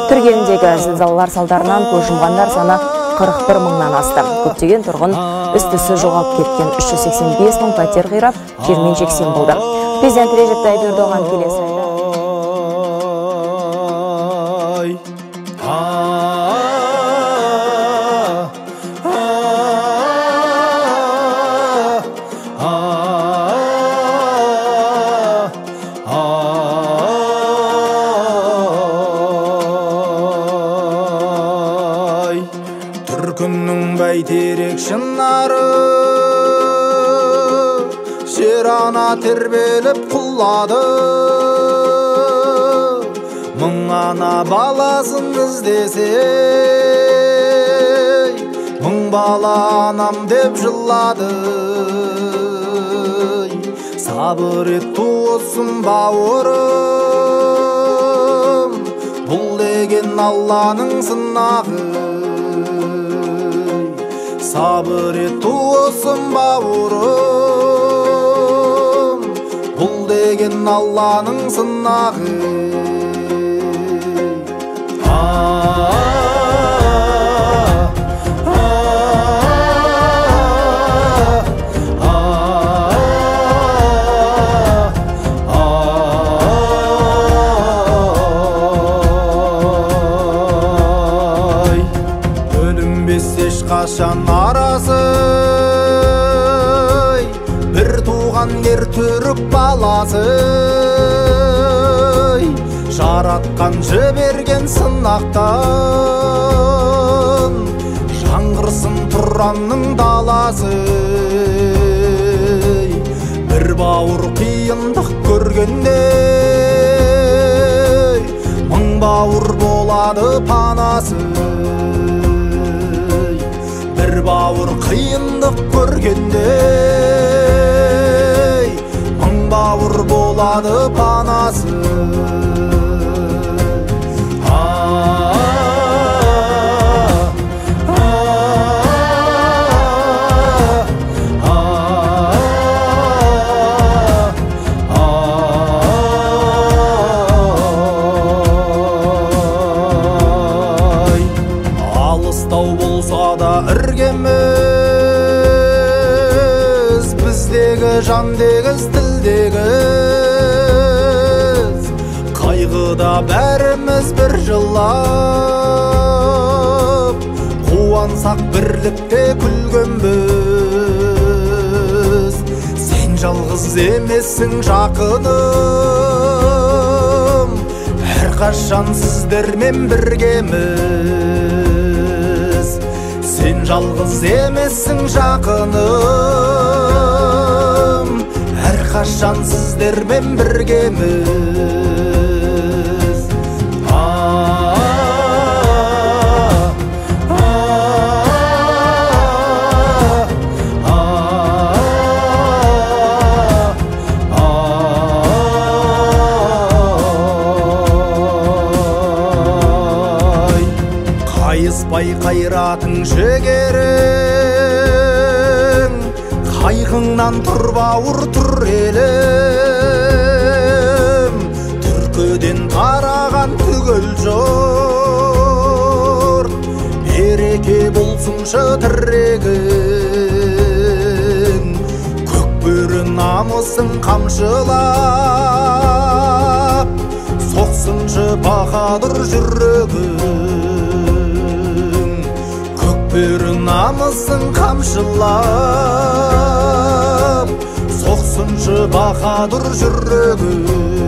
Түркиеліндегі зілзалалар салдарынан көз жұмғандар саны 41 мыңнан асты. Көптеген тұрғын із-түзсіз жоғалып кеткен 385 мың пәтер қирап, жермен-жексен болды. Президент Режеп Тайып Ердоған келесі айда Түркінің бәйтерек шынары жер ана тербеліп құлады, мың ана баласын іздесе, мың бала анам деп жылады. Сабыр ет туысын бауырым, бұл деген Алланың сынағы. Сабыр ет туысын бауырым, бұл деген Алланың сынағы. Қашан арасы бір туған ер түрік баласы, жаратқан жіберген сынақтан жаңғырсын Тұранның даласы. Бір бауыр қиындық көргенде мың бауыр болады панасы. Бір бауыр қиындық көргенде мың бауыр болады панасы. Алыстау болса да іргеміз, біздегі жандегіз, тілдегіз. Қайғыда бәріміз бір жылап, қуансақ бірлікте күлгенбіз. Сен жалғыз емессің жақыным, әрқашан сіздермен біргеміз. Сен жалғыз емессің жақыным, әрқашан сіздермен біргеміз. Қайыспай қайратың жігерің, қайғыңнан тұр бауыр тұр елім. Түркіден тараған түгел жұрт, береке болсыншы тірегің. Көкбөрі намысын қамшылап, соқсыншы баһадүр жүрегің. Көкбөрі намысын қамшылап, соқсыншы баһадүр жүрегің.